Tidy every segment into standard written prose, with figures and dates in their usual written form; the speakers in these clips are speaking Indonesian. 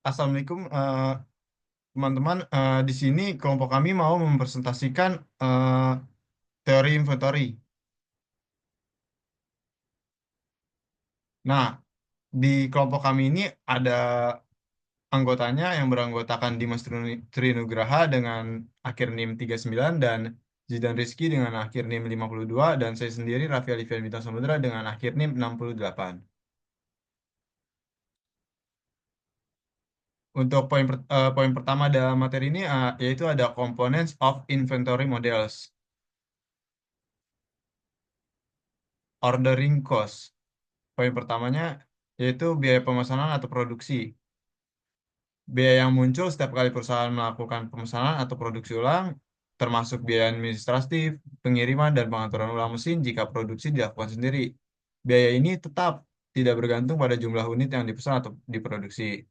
Assalamualaikum teman-teman. Di sini kelompok kami mau mempresentasikan teori inventory. Nah, di kelompok kami ini ada anggotanya yang beranggotakan Dimas Trinugraha dengan akhir NIM 39 dan Zidan Rizky dengan akhir NIM 52 dan saya sendiri Raffi Alifian Bintang Samudra dengan akhir NIM 68. Untuk poin pertama dalam materi ini yaitu ada components of inventory models, ordering cost. Poin pertamanya yaitu biaya pemesanan atau produksi. Biaya yang muncul setiap kali perusahaan melakukan pemesanan atau produksi ulang, termasuk biaya administratif, pengiriman, dan pengaturan ulang mesin jika produksi dilakukan sendiri. Biaya ini tetap tidak bergantung pada jumlah unit yang dipesan atau diproduksi.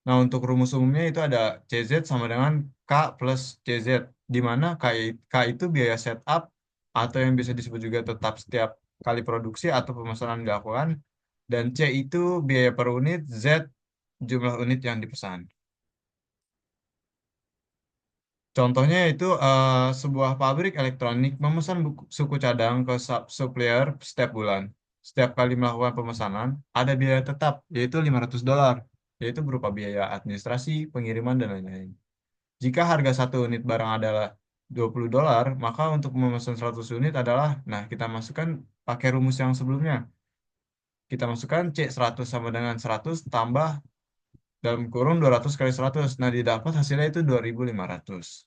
Nah, untuk rumus umumnya itu ada CZ sama dengan K plus CZ, di mana K itu biaya setup atau yang bisa disebut juga tetap setiap kali produksi atau pemesanan dilakukan, dan C itu biaya per unit, Z jumlah unit yang dipesan. Contohnya itu sebuah pabrik elektronik memesan suku cadang ke supplier setiap bulan. Setiap kali melakukan pemesanan, ada biaya tetap, yaitu $500, yaitu berupa biaya administrasi, pengiriman, dan lain-lain. Jika harga satu unit barang adalah $20, maka untuk memesan 100 unit adalah, nah kita masukkan pakai rumus yang sebelumnya. Kita masukkan C100 sama dengan 100 tambah dalam kurung 200 kali 100. Nah, didapat hasilnya itu 2.500.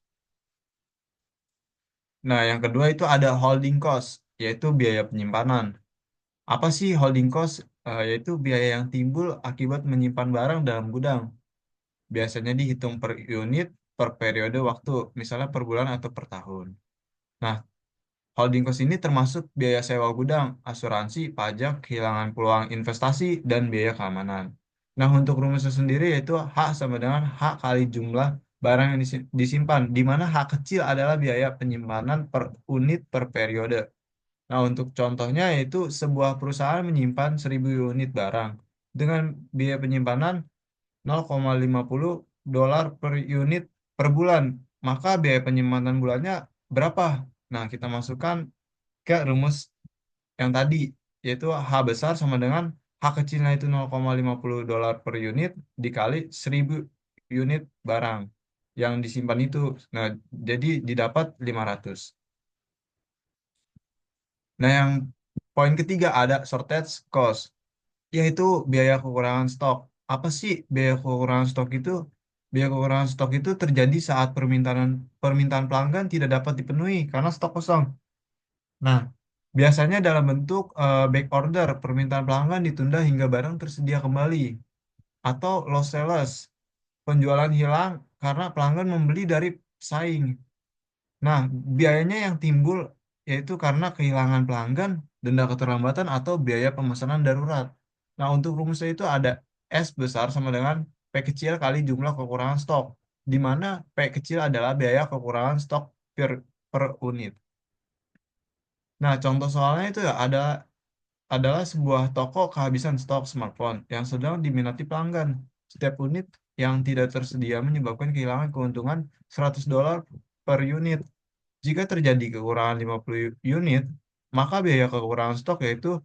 Nah, yang kedua itu ada holding cost, yaitu biaya penyimpanan. Apa sih holding cost? Yaitu biaya yang timbul akibat menyimpan barang dalam gudang. Biasanya dihitung per unit, per periode waktu, misalnya per bulan atau per tahun. Nah, holding cost ini termasuk biaya sewa gudang, asuransi, pajak, kehilangan peluang investasi, dan biaya keamanan. Nah, untuk rumusnya sendiri yaitu H sama dengan H kali jumlah barang yang disimpan, di mana H kecil adalah biaya penyimpanan per unit per periode. Nah, untuk contohnya yaitu sebuah perusahaan menyimpan 1.000 unit barang dengan biaya penyimpanan $0,50 per unit per bulan. Maka biaya penyimpanan bulannya berapa? Nah, kita masukkan ke rumus yang tadi, yaitu H besar sama dengan H kecilnya itu $0,50 per unit dikali 1.000 unit barang yang disimpan itu. Nah, jadi didapat 500. Nah, yang poin ketiga ada shortage cost, yaitu biaya kekurangan stok. Apa sih biaya kekurangan stok itu? Biaya kekurangan stok itu terjadi saat permintaan permintaan pelanggan tidak dapat dipenuhi karena stok kosong. Nah, biasanya dalam bentuk back order, permintaan pelanggan ditunda hingga barang tersedia kembali, atau lost sales, penjualan hilang karena pelanggan membeli dari pesaing. Nah, biayanya yang timbul yaitu karena kehilangan pelanggan, denda keterlambatan, atau biaya pemesanan darurat. Nah, untuk rumusnya itu ada S besar sama dengan P kecil kali jumlah kekurangan stok, di mana P kecil adalah biaya kekurangan stok per unit. Nah, contoh soalnya itu ya adalah sebuah toko kehabisan stok smartphone yang sedang diminati pelanggan. Setiap unit yang tidak tersedia menyebabkan kehilangan keuntungan $100 per unit. Jika terjadi kekurangan 50 unit, maka biaya kekurangan stok yaitu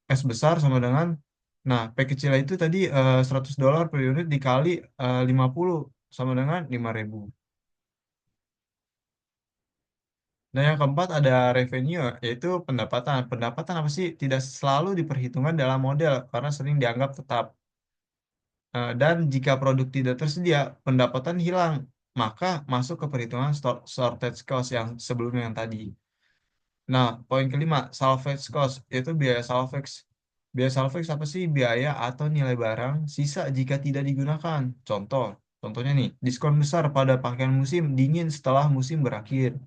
S besar sama dengan, nah, P kecil itu tadi $100 per unit dikali 50 sama dengan 5.000. Nah, yang keempat ada revenue, yaitu pendapatan. Pendapatan apa sih? Tidak selalu diperhitungkan dalam model karena sering dianggap tetap. Dan jika produk tidak tersedia, pendapatan hilang, maka masuk ke perhitungan shortage cost yang sebelumnya yang tadi. Nah, poin kelima, salvage cost, yaitu biaya salvage. Biaya salvage apa sih? Biaya atau nilai barang sisa jika tidak digunakan. Contohnya nih, diskon besar pada pakaian musim dingin setelah musim berakhir.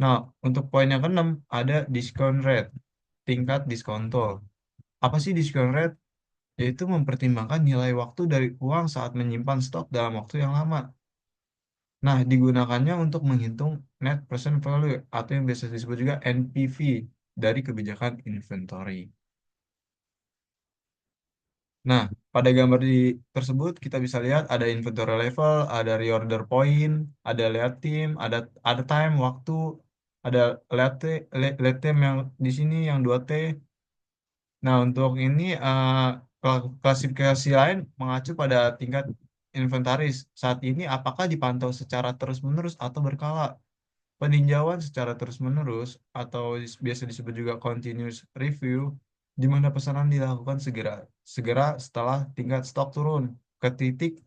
Nah, untuk poin yang keenam, ada discount rate, tingkat diskonto. Apa sih discount rate? Yaitu mempertimbangkan nilai waktu dari uang saat menyimpan stok dalam waktu yang lama. Nah, digunakannya untuk menghitung net present value atau yang biasa disebut juga NPV dari kebijakan inventory. Nah, pada gambar tersebut kita bisa lihat ada inventory level, ada reorder point, ada lead time, ada time waktu, ada lead time yang di sini yang 2T. Nah, untuk ini klasifikasi lain mengacu pada tingkat inventaris. Saat ini apakah dipantau secara terus-menerus atau berkala? Peninjauan secara terus-menerus atau biasa disebut juga continuous review, di mana pesanan dilakukan segera segera setelah tingkat stok turun ke titik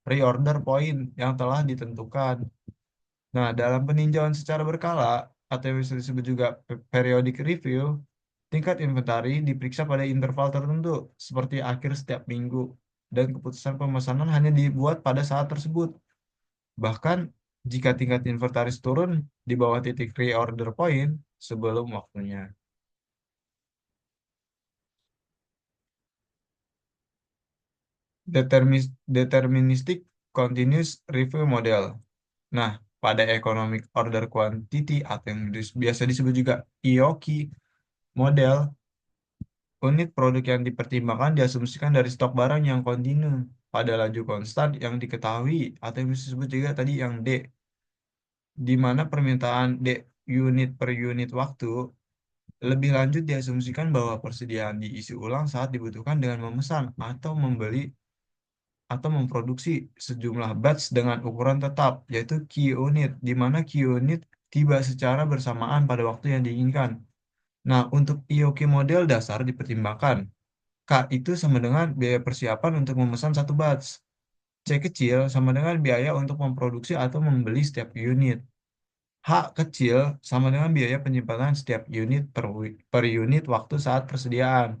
reorder point yang telah ditentukan. Nah, dalam peninjauan secara berkala atau yang bisa disebut juga periodic review, tingkat inventari diperiksa pada interval tertentu seperti akhir setiap minggu dan keputusan pemesanan hanya dibuat pada saat tersebut. Bahkan jika tingkat inventaris turun di bawah titik reorder point sebelum waktunya. Deterministic continuous review model. Nah, pada economic order quantity atau yang biasa disebut juga IOQ model, unit produk yang dipertimbangkan diasumsikan dari stok barang yang kontinu pada laju konstan yang diketahui atau yang disebut juga tadi yang D, di mana permintaan D unit per unit waktu. Lebih lanjut, diasumsikan bahwa persediaan diisi ulang saat dibutuhkan dengan memesan atau membeli atau memproduksi sejumlah batch dengan ukuran tetap, yaitu Q unit, di mana Q unit tiba secara bersamaan pada waktu yang diinginkan. Nah, untuk IOQ model dasar dipertimbangkan. K itu sama dengan biaya persiapan untuk memesan satu batch. C kecil sama dengan biaya untuk memproduksi atau membeli setiap unit. H kecil sama dengan biaya penyimpanan setiap unit per unit waktu saat persediaan.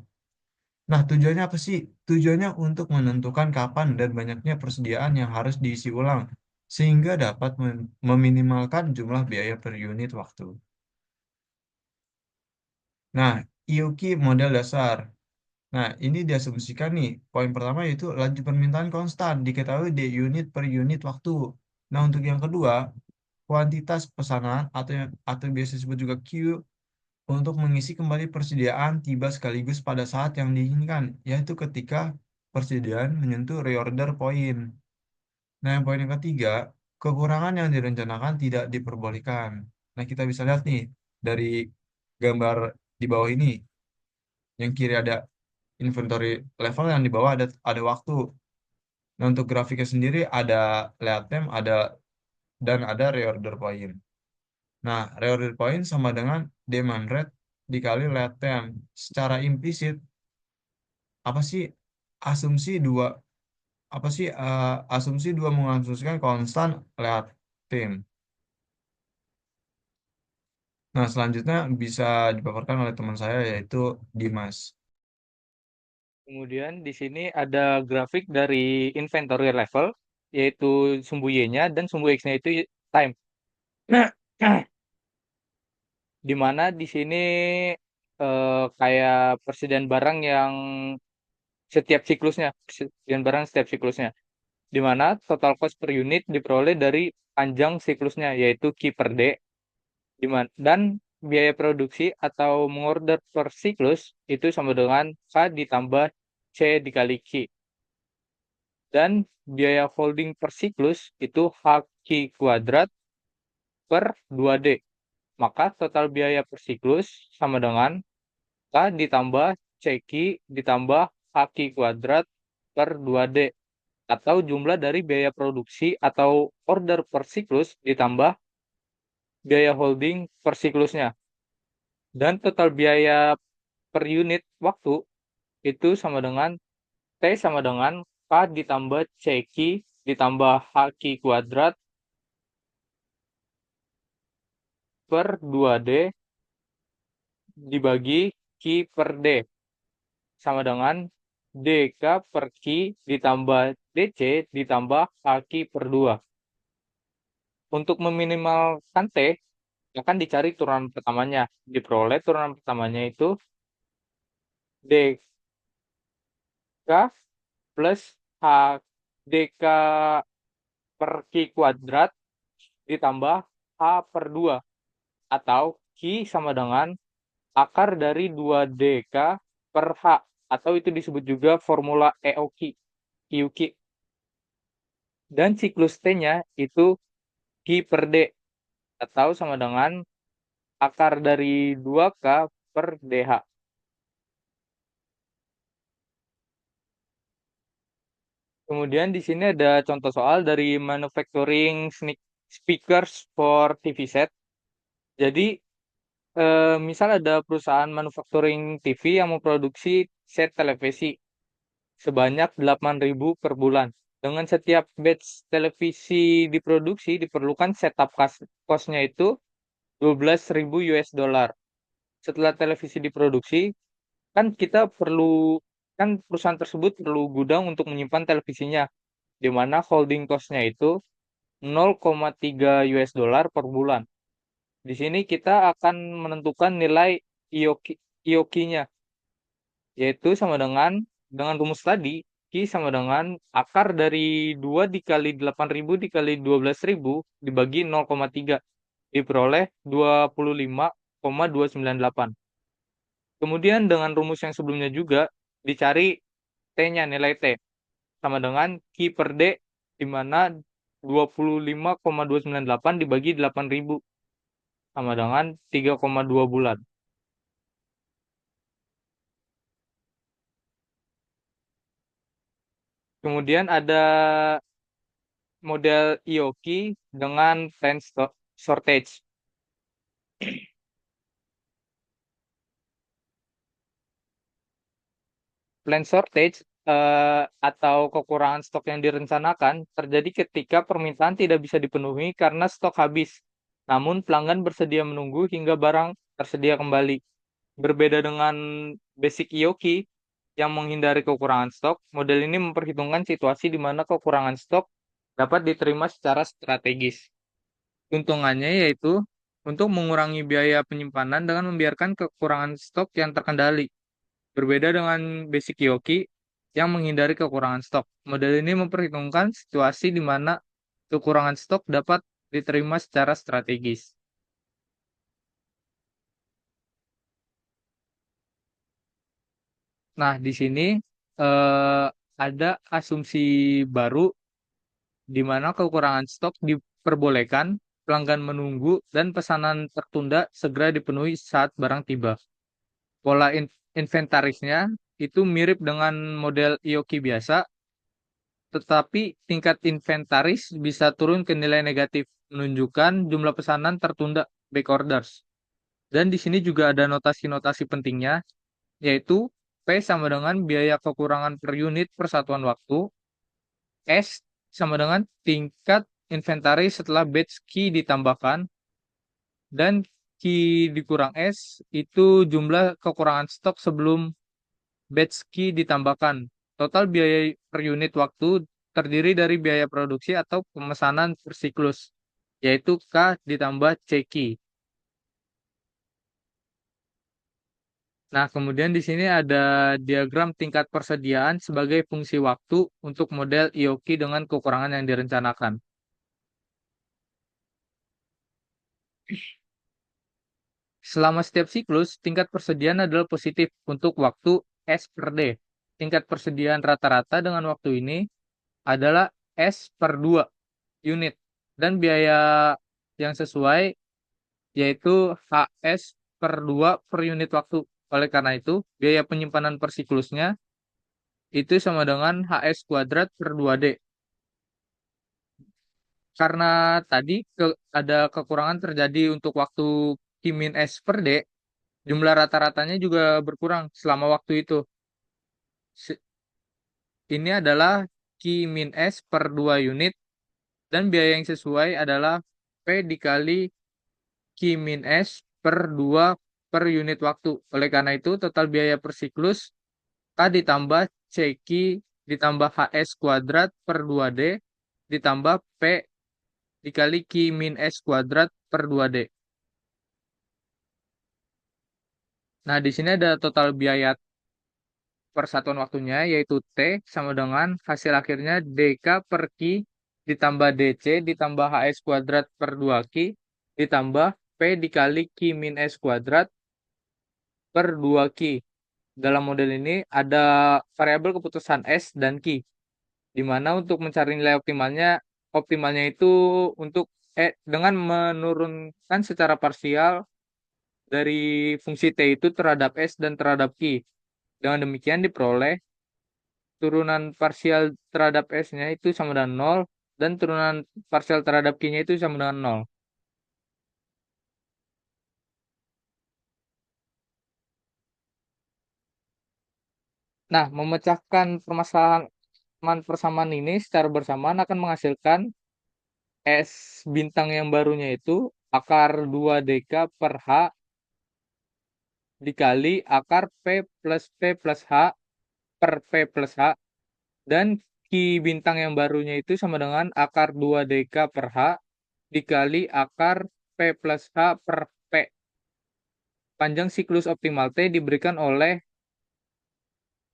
Nah, tujuannya apa sih? Tujuannya untuk menentukan kapan dan banyaknya persediaan yang harus diisi ulang, sehingga dapat meminimalkan jumlah biaya per unit waktu. Nah, IOQ model dasar. Nah, ini diasumsikan nih, poin pertama yaitu laju permintaan konstan, diketahui di unit per unit waktu. Nah, untuk yang kedua, kuantitas pesanan atau biasa disebut juga Q untuk mengisi kembali persediaan tiba sekaligus pada saat yang diinginkan, yaitu ketika persediaan menyentuh reorder point. Nah, yang poin yang ketiga, kekurangan yang direncanakan tidak diperbolehkan. Nah, kita bisa lihat nih dari gambar di bawah ini, yang kiri ada inventory level, yang di bawah ada waktu. Nah, untuk grafiknya sendiri ada lead time, dan ada reorder point. Nah, reorder point sama dengan demand rate dikali lead time. Secara implisit, apa sih asumsi dua asumsi dua mengasumsikan konstan lead time. Nah, selanjutnya bisa dipaparkan oleh teman saya yaitu Dimas. Kemudian di sini ada grafik dari inventory level, yaitu sumbu Y-nya dan sumbu X-nya itu time. Di mana di sini kayak persediaan barang yang setiap siklusnya, persediaan barang setiap siklusnya. Di mana total cost per unit diperoleh dari panjang siklusnya, yaitu Q per D, dan biaya produksi atau mengorder per siklus itu sama dengan K ditambah C dikali Q. Dan biaya holding per siklus itu HQ kuadrat per 2D. Maka total biaya per siklus sama dengan K ditambah CQ ditambah HQ kuadrat per 2D. Atau jumlah dari biaya produksi atau order per siklus ditambah biaya holding per siklusnya. Dan total biaya per unit waktu itu sama dengan T sama dengan K ditambah CQ ditambah HQ kuadrat per 2D dibagi Q per D sama dengan DK per Q ditambah DC ditambah HQ per 2. Untuk meminimalkan T, akan dicari turunan pertamanya. Diperoleh turunan pertamanya itu DK plus H DK per Q kuadrat ditambah H per 2. Atau Q sama dengan akar dari 2DK per H atau itu disebut juga formula EOQ, EUQ. Dan siklus T-nya itu Q per D, atau sama dengan akar dari 2K per DH. Kemudian di sini ada contoh soal dari manufacturing speakers for TV set. Jadi, misal ada perusahaan manufacturing TV yang memproduksi set televisi sebanyak 8.000 per bulan. Dengan setiap batch televisi diproduksi diperlukan setup cost-nya itu 12.000 US dollar. Setelah televisi diproduksi, kan kita perlu kan perusahaan tersebut perlu gudang untuk menyimpan televisinya, di mana holding cost-nya itu 0,3 US dollar per bulan. Di sini kita akan menentukan nilai IOQ-nya, yaitu sama dengan rumus tadi, Q sama dengan akar dari 2 dikali 8.000 dikali 12.000 dibagi 0,3, diperoleh 25,298. Kemudian dengan rumus yang sebelumnya juga dicari T-nya, nilai T, sama dengan Q per D, di mana 25,298 dibagi 8.000 sama dengan 3,2 bulan. Kemudian ada model IOKI dengan shortage. Plan shortage atau kekurangan stok yang direncanakan terjadi ketika permintaan tidak bisa dipenuhi karena stok habis. Namun pelanggan bersedia menunggu hingga barang tersedia kembali. Berbeda dengan basic IOKI yang menghindari kekurangan stok, model ini memperhitungkan situasi di mana kekurangan stok dapat diterima secara strategis. Keuntungannya yaitu untuk mengurangi biaya penyimpanan dengan membiarkan kekurangan stok yang terkendali. Berbeda dengan basic Yoki yang menghindari kekurangan stok. Model ini memperhitungkan situasi di mana kekurangan stok dapat diterima secara strategis. Nah, di sini ada asumsi baru di mana kekurangan stok diperbolehkan, pelanggan menunggu, dan pesanan tertunda segera dipenuhi saat barang tiba. Pola inventarisnya itu mirip dengan model IOKI biasa, tetapi tingkat inventaris bisa turun ke nilai negatif, menunjukkan jumlah pesanan tertunda back orders. Dan di sini juga ada notasi-notasi pentingnya, yaitu P sama dengan biaya kekurangan per unit persatuan waktu, S sama dengan tingkat inventaris setelah batch key ditambahkan, dan key dikurang S itu jumlah kekurangan stok sebelum batch key ditambahkan. Total biaya per unit waktu terdiri dari biaya produksi atau pemesanan per siklus, yaitu K ditambah C key. Nah, kemudian di sini ada diagram tingkat persediaan sebagai fungsi waktu untuk model IOKI dengan kekurangan yang direncanakan. Selama setiap siklus, tingkat persediaan adalah positif untuk waktu S per D. Tingkat persediaan rata-rata dengan waktu ini adalah S per 2 unit. Dan biaya yang sesuai yaitu HS per 2 per unit waktu. Oleh karena itu, biaya penyimpanan per siklusnya itu sama dengan HS kuadrat per 2D. Karena tadi ada kekurangan terjadi untuk waktu Q min S per D, jumlah rata-ratanya juga berkurang selama waktu itu. Ini adalah Q min S per 2 unit dan biaya yang sesuai adalah P dikali Q min S per 2 per unit waktu. Oleh karena itu, total biaya per siklus K ditambah CQ ditambah HS kuadrat per 2D ditambah P dikali Q min S kuadrat per 2D. Nah, di sini ada total biaya persatuan waktunya yaitu T sama dengan hasil akhirnya DK per Q ditambah DC ditambah HS kuadrat per 2Q ditambah P dikali Q min S kuadrat per 2Q. Dalam model ini ada variabel keputusan S dan Q, di mana untuk mencari nilai optimalnya itu untuk dengan menurunkan secara parsial dari fungsi T itu terhadap S dan terhadap Q. Dengan demikian diperoleh turunan parsial terhadap S-nya itu sama dengan nol dan turunan parsial terhadap Q-nya itu sama dengan nol. Nah, memecahkan permasalahan persamaan ini secara bersamaan akan menghasilkan S bintang yang barunya itu akar 2 dk per H dikali akar P plus H per P plus H, dan Ki bintang yang barunya itu sama dengan akar 2 dk per H dikali akar P plus H per P. Panjang siklus optimal T diberikan oleh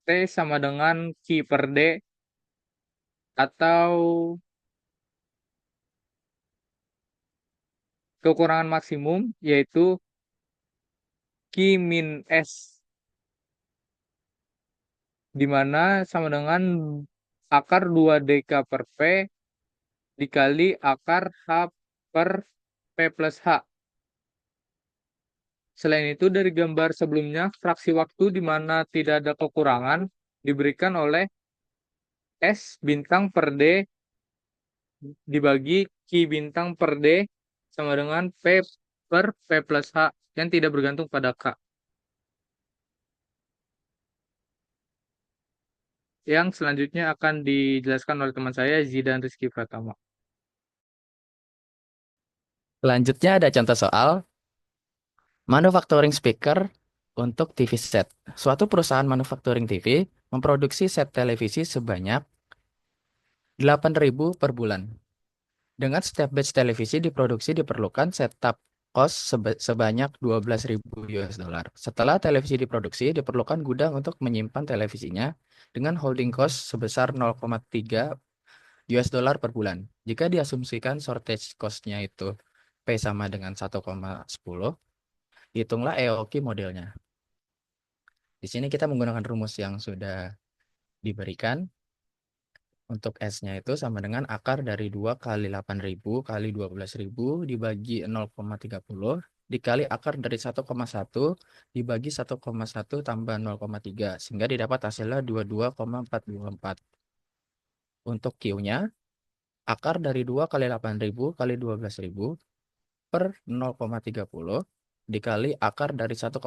T sama dengan Ki per D, atau kekurangan maksimum yaitu Ki min S, di mana sama dengan akar 2 dk per P dikali akar H per P plus H. Selain itu, dari gambar sebelumnya, fraksi waktu di mana tidak ada kekurangan diberikan oleh S bintang per D dibagi Q bintang per D sama dengan P per P plus H yang tidak bergantung pada K. Yang selanjutnya akan dijelaskan oleh teman saya, Zidan Rizky Pratama. Selanjutnya ada contoh soal manufacturing speaker untuk TV set. Suatu perusahaan manufacturing TV memproduksi set televisi sebanyak 8.000 per bulan. Dengan setiap batch televisi diproduksi diperlukan setup cost sebanyak 12.000 US dollar. Setelah televisi diproduksi, diperlukan gudang untuk menyimpan televisinya dengan holding cost sebesar 0,3 US dollar per bulan. Jika diasumsikan shortage cost-nya itu P sama dengan 1,10, hitunglah EOQ modelnya. Di sini kita menggunakan rumus yang sudah diberikan. Untuk S-nya itu sama dengan akar dari 2 kali 8.000 kali 12.000 dibagi 0,30 dikali akar dari 1,1 dibagi 1,1 tambah 0,3 sehingga didapat hasilnya 22,424. Untuk Q-nya, akar dari 2 kali 8.000 kali 12.000 per 0,30 dikali akar dari 1,1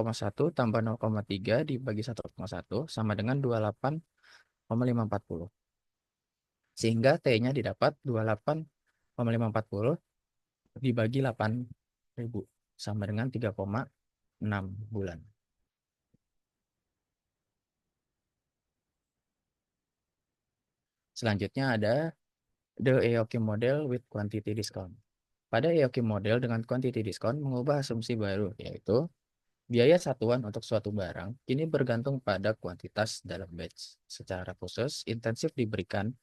tambah 0,3 dibagi 1,1 sama dengan 28,540. Sehingga T-nya didapat 28,540 dibagi 8.000 sama dengan 3,6 bulan. Selanjutnya ada the EOQ model with quantity discount. Pada EOQ model dengan quantity discount mengubah asumsi baru, yaitu biaya satuan untuk suatu barang kini bergantung pada kuantitas dalam batch. Secara khusus, intensif diberikan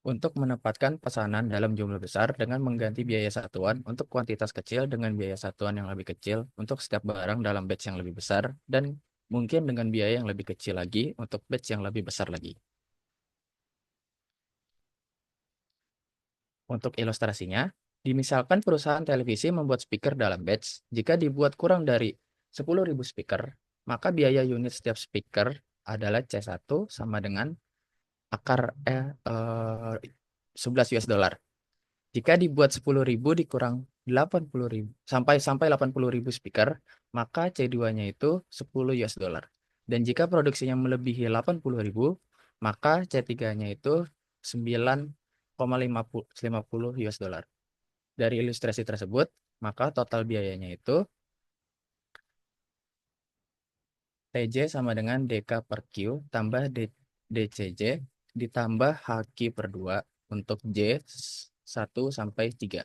untuk menempatkan pesanan dalam jumlah besar dengan mengganti biaya satuan untuk kuantitas kecil dengan biaya satuan yang lebih kecil untuk setiap barang dalam batch yang lebih besar, dan mungkin dengan biaya yang lebih kecil lagi untuk batch yang lebih besar lagi. Untuk ilustrasinya, dimisalkan perusahaan televisi membuat speaker dalam batch. Jika dibuat kurang dari 10.000 speaker, maka biaya unit setiap speaker adalah C1 sama dengan akar 11 US dollar. Jika dibuat 10.000 dikurang 80.000 sampai 80.000 speaker, maka C2-nya itu 10 US dollar. Dan jika produksinya melebihi 80.000, maka C3-nya itu 9,50 US dollar. Dari ilustrasi tersebut, maka total biayanya itu TJ sama dengan DK per Q tambah DCJ ditambah HQ per 2 untuk J 1 sampai 3.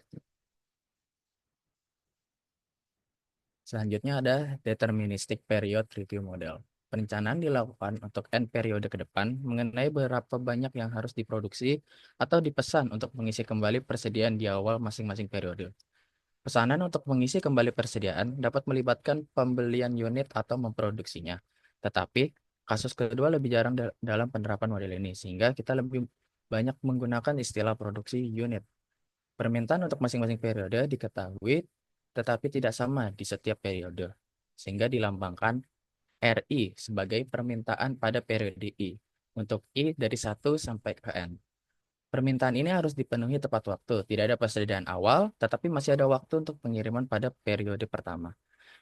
Selanjutnya ada deterministic period review model. Perencanaan dilakukan untuk N periode ke depan mengenai berapa banyak yang harus diproduksi atau dipesan untuk mengisi kembali persediaan di awal masing-masing periode. Pesanan untuk mengisi kembali persediaan dapat melibatkan pembelian unit atau memproduksinya. Tetapi kasus kedua lebih jarang dalam penerapan model ini, sehingga kita lebih banyak menggunakan istilah produksi unit. Permintaan untuk masing-masing periode diketahui tetapi tidak sama di setiap periode, sehingga dilambangkan RI sebagai permintaan pada periode I, untuk I dari 1 sampai ke N. Permintaan ini harus dipenuhi tepat waktu, tidak ada persediaan awal, tetapi masih ada waktu untuk pengiriman pada periode pertama.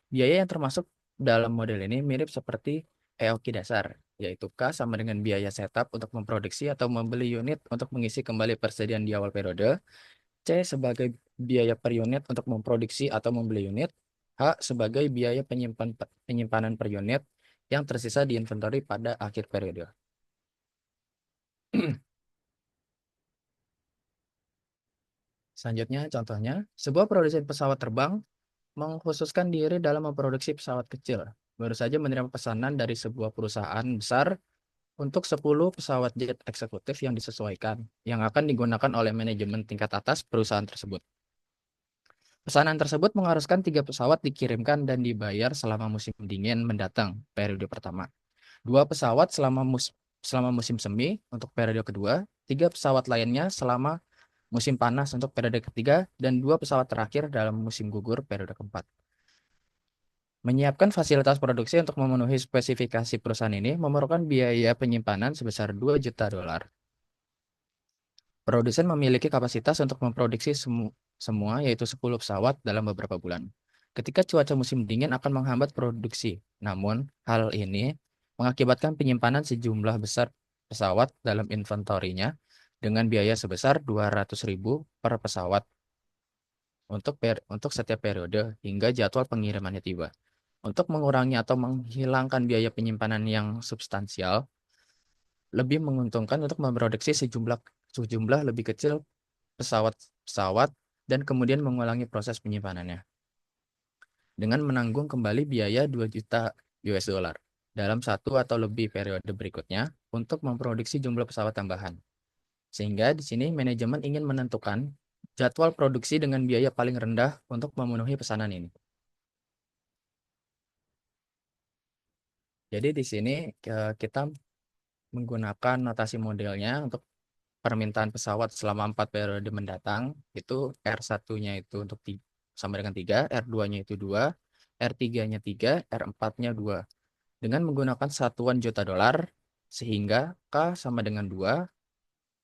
Biaya yang termasuk dalam model ini mirip seperti EOQ dasar, yaitu K sama dengan biaya setup untuk memproduksi atau membeli unit untuk mengisi kembali persediaan di awal periode, C sebagai biaya per unit untuk memproduksi atau membeli unit, H sebagai biaya penyimpanan per unit yang tersisa di inventory pada akhir periode. Selanjutnya, contohnya, sebuah produsen pesawat terbang mengkhususkan diri dalam memproduksi pesawat kecil. Baru saja menerima pesanan dari sebuah perusahaan besar untuk 10 pesawat jet eksekutif yang disesuaikan, yang akan digunakan oleh manajemen tingkat atas perusahaan tersebut. Pesanan tersebut mengharuskan 3 pesawat dikirimkan dan dibayar selama musim dingin mendatang, periode pertama. 2 pesawat selama musim semi untuk periode kedua, 3 pesawat lainnya selama musim panas untuk periode ketiga, dan 2 pesawat terakhir dalam musim gugur periode keempat. Menyiapkan fasilitas produksi untuk memenuhi spesifikasi perusahaan ini memerlukan biaya penyimpanan sebesar $2 juta. Produsen memiliki kapasitas untuk memproduksi semua, yaitu 10 pesawat dalam beberapa bulan. Ketika cuaca musim dingin akan menghambat produksi, namun hal ini mengakibatkan penyimpanan sejumlah besar pesawat dalam inventorinya dengan biaya sebesar 200.000 per pesawat untuk setiap periode hingga jadwal pengirimannya tiba. Untuk mengurangi atau menghilangkan biaya penyimpanan yang substansial, lebih menguntungkan untuk memproduksi sejumlah lebih kecil pesawat-pesawat dan kemudian mengulangi proses penyimpanannya dengan menanggung kembali biaya 2 juta US dollar dalam 1 atau lebih periode berikutnya untuk memproduksi jumlah pesawat tambahan. Sehingga di sini manajemen ingin menentukan jadwal produksi dengan biaya paling rendah untuk memenuhi pesanan ini. Jadi di sini kita menggunakan notasi modelnya untuk permintaan pesawat selama 4 periode mendatang, itu R1-nya itu untuk sama dengan 3, R2-nya itu 2, R3-nya 3, R4-nya 2. Dengan menggunakan satuan juta dolar, sehingga K sama dengan 2,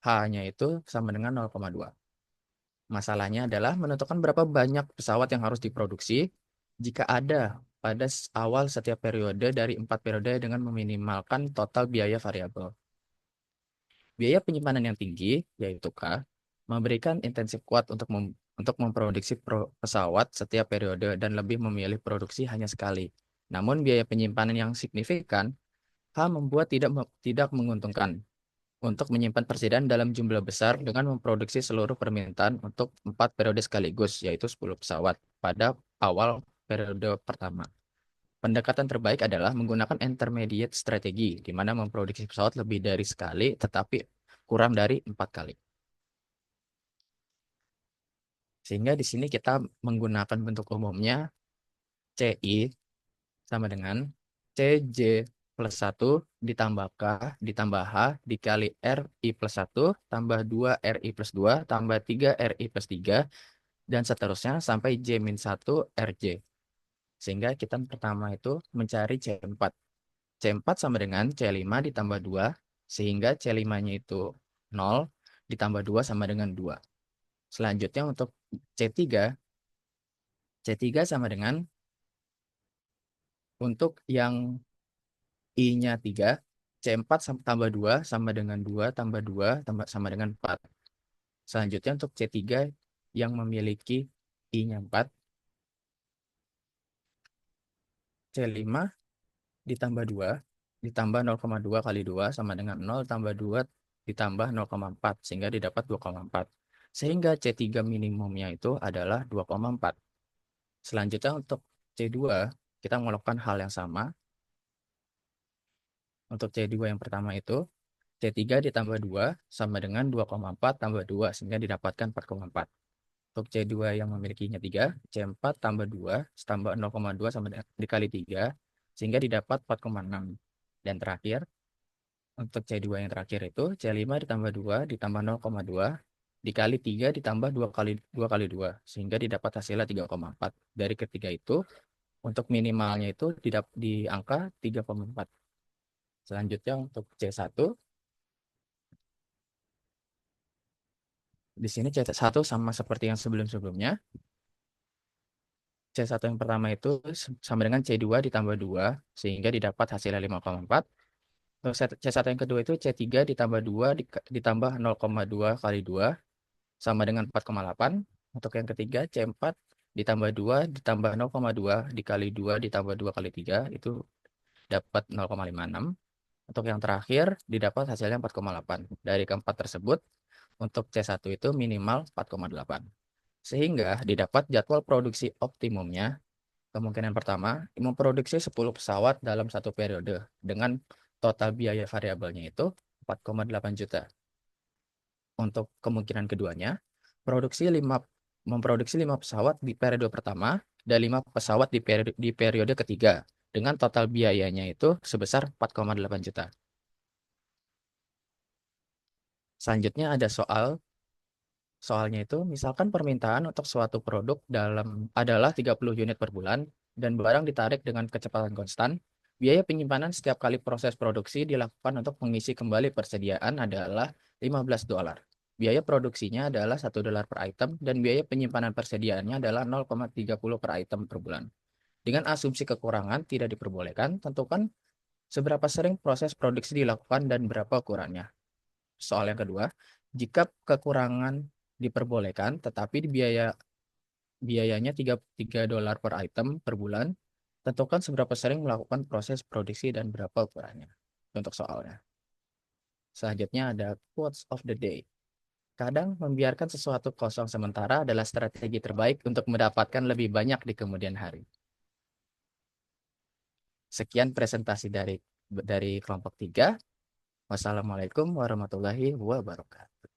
H-nya itu sama dengan 0,2. Masalahnya adalah menentukan berapa banyak pesawat yang harus diproduksi jika ada pada awal setiap periode dari 4 periode dengan meminimalkan total biaya variabel. Biaya penyimpanan yang tinggi, yaitu K, memberikan intensif kuat untuk memproduksi pesawat setiap periode dan lebih memilih produksi hanya sekali. Namun biaya penyimpanan yang signifikan, H membuat tidak menguntungkan untuk menyimpan persediaan dalam jumlah besar dengan memproduksi seluruh permintaan untuk 4 periode sekaligus, yaitu 10 pesawat pada awal periode pertama. Pendekatan terbaik adalah menggunakan intermediate strategi, di mana memproduksi pesawat lebih dari sekali, tetapi kurang dari 4 kali. Sehingga di sini kita menggunakan bentuk umumnya CI sama dengan CJ plus 1 ditambah K ditambah H dikali RI plus 1 tambah 2 RI plus 2 tambah 3 RI plus 3 dan seterusnya sampai J min 1 RJ. Sehingga kita pertama itu mencari C4. C4 sama dengan C5 ditambah 2, sehingga C5-nya itu 0, ditambah 2 sama dengan 2. Selanjutnya untuk C3, C3 sama dengan, untuk yang I-nya 3, C4 tambah 2 sama dengan 2 tambah 2 sama dengan 4. Selanjutnya untuk C3 yang memiliki I-nya 4, C5 ditambah 2 ditambah 0,2 kali 2 sama dengan 0 tambah 2 ditambah 0,4 sehingga didapat 2,4. Sehingga C3 minimumnya itu adalah 2,4. Selanjutnya untuk C2 kita melakukan hal yang sama. Untuk C2 yang pertama itu C3 ditambah 2 sama dengan 2,4 tambah 2 sehingga didapatkan 4,4. Untuk C2 yang memilikinya 3, C4 tambah 2, tambah 0,2 sama dikali 3, sehingga didapat 4,6. Dan terakhir, untuk C2 yang terakhir itu C5 ditambah 2 ditambah 0,2 dikali 3 ditambah 2 kali 2 sehingga didapat hasilnya 3,4. Dari ketiga itu, untuk minimalnya itu di angka 3,4. Selanjutnya untuk C1, di sini C1 sama seperti yang sebelum-sebelumnya. C1 yang pertama itu sama dengan C2 ditambah 2 sehingga didapat hasilnya 5,4. Untuk C1 yang kedua itu C3 ditambah 2 ditambah 0,2 kali 2 sama dengan 4,8. Untuk yang ketiga C4 ditambah 2 ditambah 0,2 dikali 2 ditambah 2 kali 3 itu dapat 0,56. Untuk yang terakhir didapat hasilnya 4,8. Dari keempat tersebut untuk C1 itu minimal 4,8. Sehingga didapat jadwal produksi optimumnya. Kemungkinan pertama, memproduksi 10 pesawat dalam satu periode dengan total biaya variabelnya itu 4,8 juta. Untuk kemungkinan keduanya, memproduksi 5 pesawat di periode pertama dan 5 pesawat di periode ketiga dengan total biayanya itu sebesar 4,8 juta. Selanjutnya ada soalnya itu misalkan permintaan untuk suatu produk adalah 30 unit per bulan dan barang ditarik dengan kecepatan konstan. Biaya penyimpanan setiap kali proses produksi dilakukan untuk mengisi kembali persediaan adalah $15. Biaya produksinya adalah $1 per item dan biaya penyimpanan persediaannya adalah 0,30 per item per bulan. Dengan asumsi kekurangan tidak diperbolehkan, tentukan seberapa sering proses produksi dilakukan dan berapa ukurannya. Soal yang kedua, jika kekurangan diperbolehkan tetapi biayanya $3 per item per bulan, tentukan seberapa sering melakukan proses produksi dan berapa ukurannya. Untuk soalnya. Selanjutnya ada quotes of the day. Kadang membiarkan sesuatu kosong sementara adalah strategi terbaik untuk mendapatkan lebih banyak di kemudian hari. Sekian presentasi dari kelompok 3. Wassalamualaikum warahmatullahi wabarakatuh.